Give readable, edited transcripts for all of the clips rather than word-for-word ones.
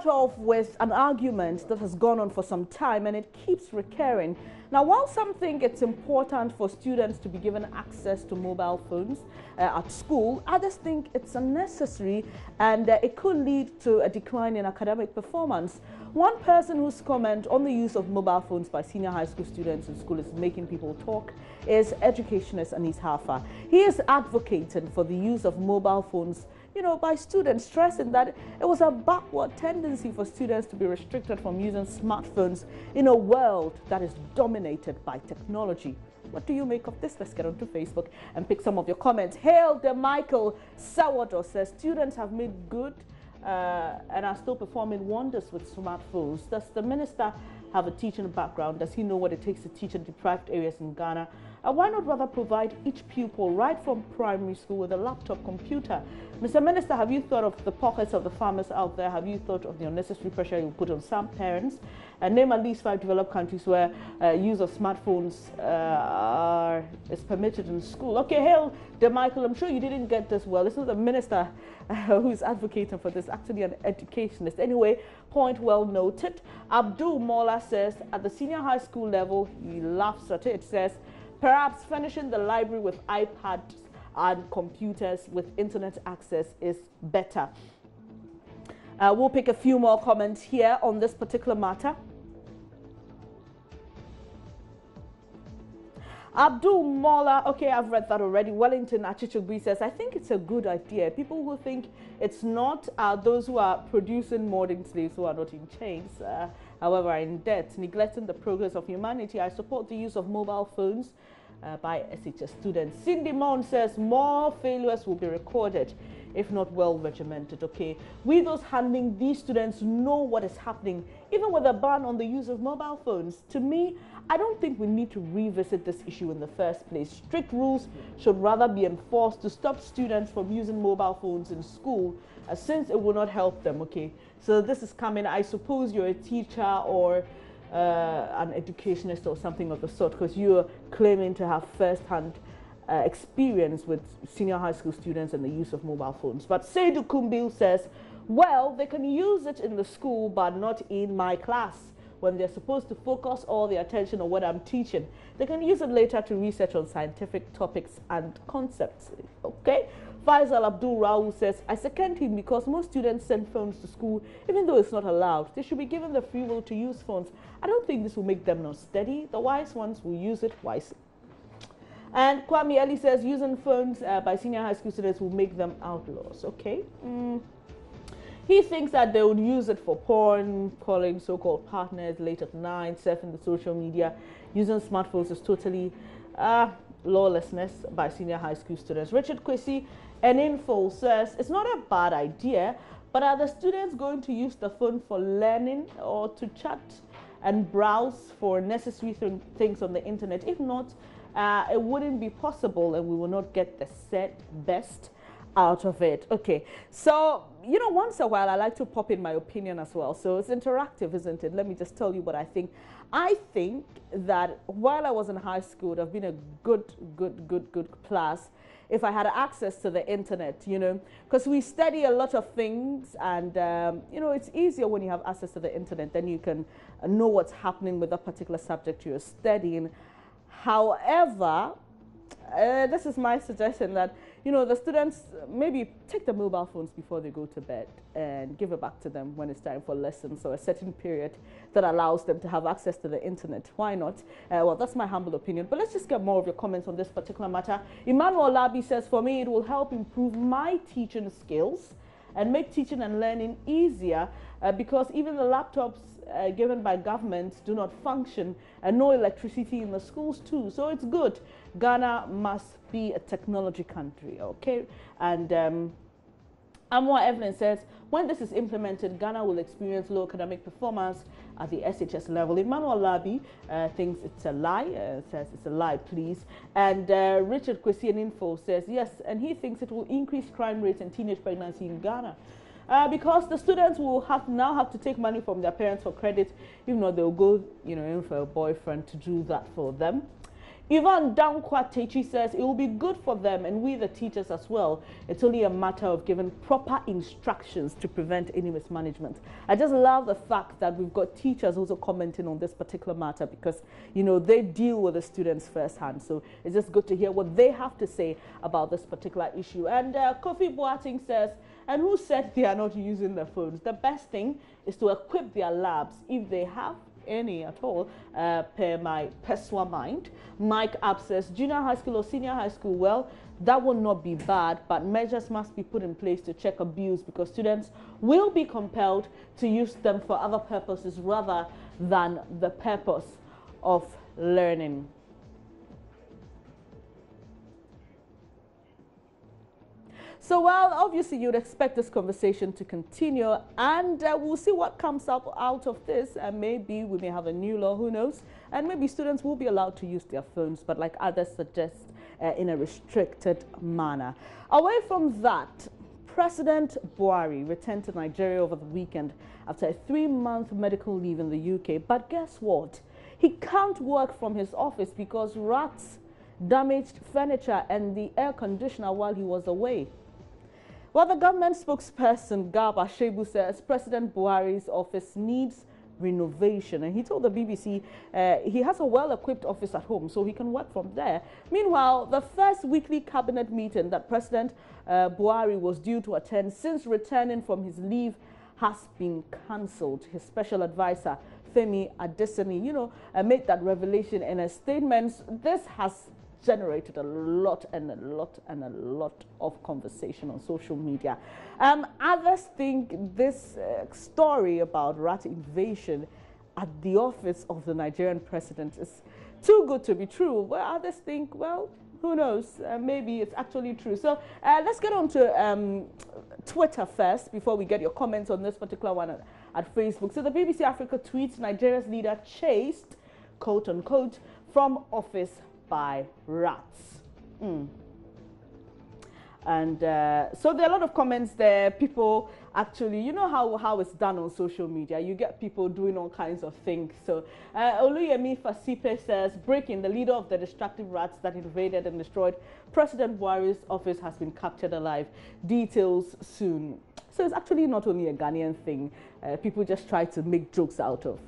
start off with an argument that has gone on for some time and it keeps recurring. Now, while some think it's important for students to be given access to mobile phones at school, others think it's unnecessary and it could lead to a decline in academic performance. One person whose comment on the use of mobile phones by senior high school students in school is making people talk is educationist Anis Hafa. He is advocating for the use of mobile phones by students, stressing that it was a backward tendency for students to be restricted from using smartphones in a world that is dominated by technology. What do you make of this? Let's get onto Facebook and pick some of your comments. Hail the Michael Sawado says students have made good and are still performing wonders with smartphones. Does the minister have a teaching background? Does he know what it takes to teach in deprived areas in Ghana? Why not rather provide each pupil right from primary school with a laptop computer? Mr. Minister, have you thought of the pockets of the farmers out there? Have you thought of the unnecessary pressure you put on some parents? Name at least 5 developed countries where use of smartphones is permitted in school. Okay, hail the Michael. I'm sure you didn't get this well. This is the minister who's advocating for this, actually an educationist. Anyway, point well noted. Abdul Mola says at the senior high school level, he laughs at it, says, perhaps furnishing the library with iPads and computers with internet access is better. We'll pick a few more comments here on this particular matter. Abdul Mola, okay, I've read that already. Wellington Achichugbi says, I think it's a good idea. People who think it's not are those who are producing modern slaves who are not in chains, however, are in debt, neglecting the progress of humanity. I support the use of mobile phones by SHS students. Cindy Mon says, more failures will be recorded if not well regimented. Okay, we those handling these students know what is happening, even with a ban on the use of mobile phones. To me, I don't think we need to revisit this issue in the first place. Strict rules should rather be enforced to stop students from using mobile phones in school, since it will not help them. Okay, so this is coming. I suppose you're a teacher or an educationist or something of the sort, because you're claiming to have first-hand experience with senior high school students and the use of mobile phones. But Seydou Kumbil says, well, they can use it in the school, but not in my class, when they're supposed to focus all their attention on what I'm teaching. They can use it later to research on scientific topics and concepts. Okay? Faisal Abdul Raul says, I second him because most students send phones to school, even though it's not allowed. They should be given the free will to use phones. I don't think this will make them not steady. The wise ones will use it wisely. And Kwame Ali says, using phones by senior high school students will make them outlaws. Okay. He thinks that they would use it for porn, calling so-called partners late at night, surfing the social media. Using smartphones is totally lawlessness by senior high school students. Richard Kwesi, an info, says, it's not a bad idea, but are the students going to use the phone for learning or to chat and browse for necessary things on the internet? If not, it wouldn't be possible and we will not get the best out of it. Okay, so once in a while I like to pop in my opinion as well, so it's interactive, isn't it? Let me just tell you what I think. I think that while I was in high school, it would have been a good class if I had access to the internet, because we study a lot of things, and it's easier when you have access to the internet. Then you can know what's happening with a particular subject you're studying. However, this is my suggestion that, the students maybe take the mobile phones before they go to bed and give it back to them when it's time for lessons or a certain period that allows them to have access to the internet. Why not? Well, that's my humble opinion. But let's just get more of your comments on this particular matter. Emmanuel Labi says, for me, it will help improve my teaching skills and make teaching and learning easier because even the laptops given by government do not function, and no electricity in the schools too. So it's good. Ghana must be a technology country, okay? And Amwa Evelyn says, when this is implemented, Ghana will experience low academic performance at the SHS level. Emmanuel Labi thinks it's a lie, says it's a lie, please. And Richard Kwesi Info says, yes, and he thinks it will increase crime rates and teenage pregnancy in Ghana. Because the students will now have to take money from their parents for credit. If not, they'll go, in for a boyfriend to do that for them. Ivan Dankwatechi says it will be good for them and we the teachers as well. It's only a matter of giving proper instructions to prevent any mismanagement. I just love the fact that we've got teachers also commenting on this particular matter because, you know, they deal with the students firsthand. So it's just good to hear what they have to say about this particular issue. And Kofi Boateng says, and who said they are not using their phones? The best thing is to equip their labs if they have any at all, per my personal mind. Mike App says, junior high school or senior high school, well, that will not be bad, but measures must be put in place to check abuse because students will be compelled to use them for other purposes rather than the purpose of learning. So, well, obviously, you'd expect this conversation to continue, and we'll see what comes up out of this. And maybe we may have a new law, who knows? And maybe students will be allowed to use their phones, but like others suggest, in a restricted manner. Away from that, President Buhari returned to Nigeria over the weekend after a 3-month medical leave in the UK. But guess what? He can't work from his office because rats damaged furniture and the air conditioner while he was away. Well, the government spokesperson, Garba Shehu, says President Buhari's office needs renovation. And he told the BBC he has a well-equipped office at home, so he can work from there. Meanwhile, the first weekly cabinet meeting that President Buhari was due to attend since returning from his leave has been cancelled. His special advisor, Femi Adesina, made that revelation in a statement. This has generated a lot of conversation on social media. Others think this story about rat invasion at the office of the Nigerian president is too good to be true. Well, others think, well, who knows? Maybe it's actually true. So let's get on to Twitter first before we get your comments on this particular one at Facebook. So the BBC Africa tweets Nigeria's leader chased, quote unquote, from office by rats. And so there are a lot of comments there. People actually, you know how it's done on social media. You get people doing all kinds of things. So Oluyemi Fasipe says, breaking, the leader of the destructive rats that invaded and destroyed President Buhari's office has been captured alive. Details soon. So it's actually not only a Ghanaian thing. People just try to make jokes out of,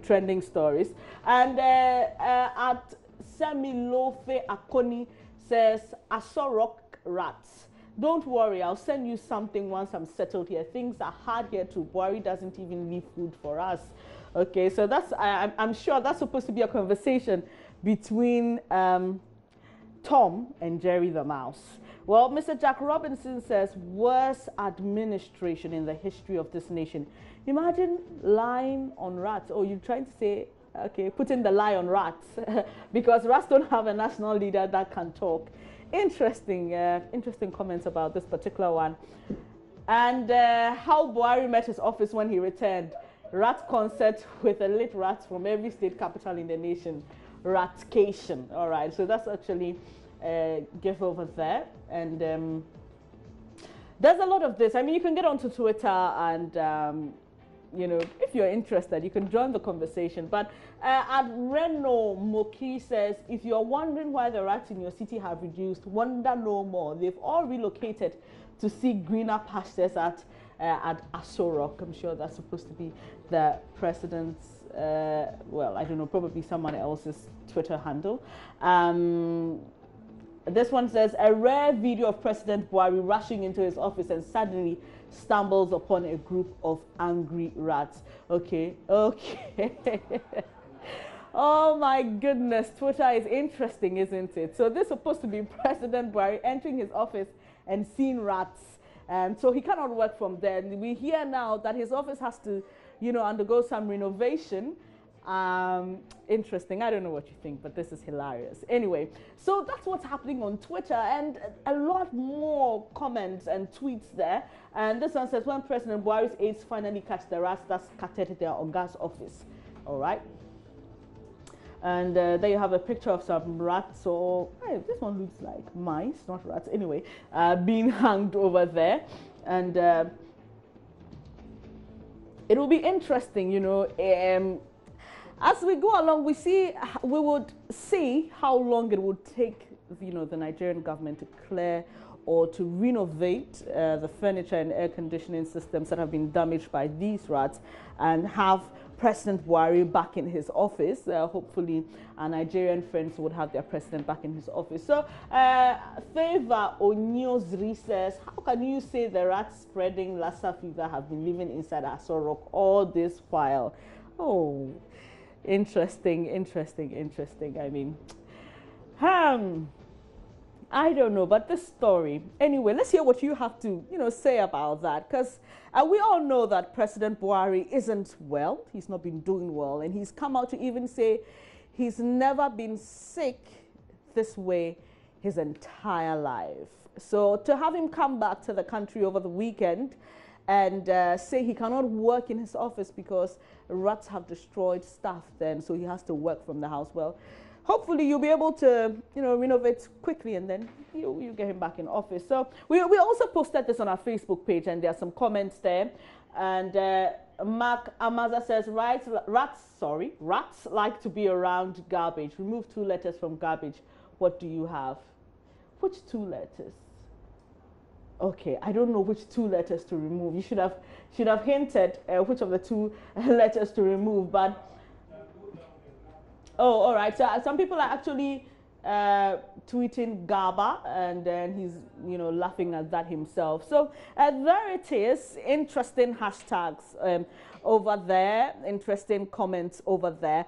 trending stories. And at Semilofe Akoni says, I saw rock rats. Don't worry, I'll send you something once I'm settled here. Things are hard here too. Buhari doesn't even leave food for us. Okay, so that's, I'm sure that's supposed to be a conversation between Tom and Jerry the Mouse. Well, Mr. Jack Robinson says, worst administration in the history of this nation. Imagine lying on rats. Oh, you're trying to say, okay, putting the lie on rats because rats don't have a national leader that can talk. Interesting, interesting comments about this particular one. And how Buhari met his office when he returned. Rat concert with elite rats from every state capital in the nation. Ratcation. All right, so that's actually give over there. And there's a lot of this. I mean, you can get onto Twitter and if you're interested, you can join the conversation. But at Reno Moki says, if you're wondering why the rats in your city have reduced, wonder no more. They've all relocated to seek greener pastures at Aso Rock. I'm sure that's supposed to be the president's, well, I don't know, probably someone else's Twitter handle. This one says, a rare video of President Buhari rushing into his office and suddenly stumbles upon a group of angry rats. Okay. Oh my goodness, Twitter is interesting, isn't it? So this is supposed to be President Buhari entering his office and seeing rats. So he cannot work from there. We hear now that his office has to, undergo some renovation. Interesting. I don't know what you think, but this is hilarious. Anyway, so that's what's happening on Twitter, and a lot more comments and tweets there. And this one says, when President Buhari's aides finally catch the rats that scattered their Oga's office. All right. And there you have a picture of some rats, or hey, this one looks like mice, not rats. Anyway, being hanged over there. And it will be interesting, As we go along, we would see how long it would take, the Nigerian government to clear or to renovate the furniture and air conditioning systems that have been damaged by these rats, and have President Buhari back in his office. Hopefully, our Nigerian friends would have their president back in his office. So, Favor Onyozri says, how can you say the rats spreading Lassa fever have been living inside Aso Rock all this while? Oh, interesting. I mean, I don't know, but this story. Anyway, let's hear what you have to, say about that, because we all know that President Buhari isn't well. He's not been doing well, and he's come out to even say he's never been sick this way his entire life. So to have him come back to the country over the weekend and say he cannot work in his office because rats have destroyed stuff then, so he has to work from the house. Well, hopefully you'll be able to, renovate quickly, and then you get him back in office. So we also posted this on our Facebook page, and there are some comments there. And Mark Amaza says, rats like to be around garbage. Remove 2 letters from garbage. What do you have? Which 2 letters? Okay, I don't know which 2 letters to remove. You should have hinted which of the 2 letters to remove, but. Oh, all right. So some people are actually tweeting Gaba, and then he's, laughing at that himself. So there it is. Interesting hashtags over there. Interesting comments over there.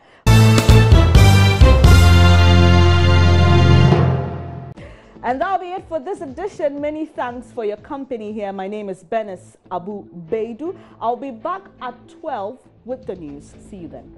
And that'll be it for this edition. Many thanks for your company here. My name is Benis Abu Baidu. I'll be back at 12 with the news. See you then.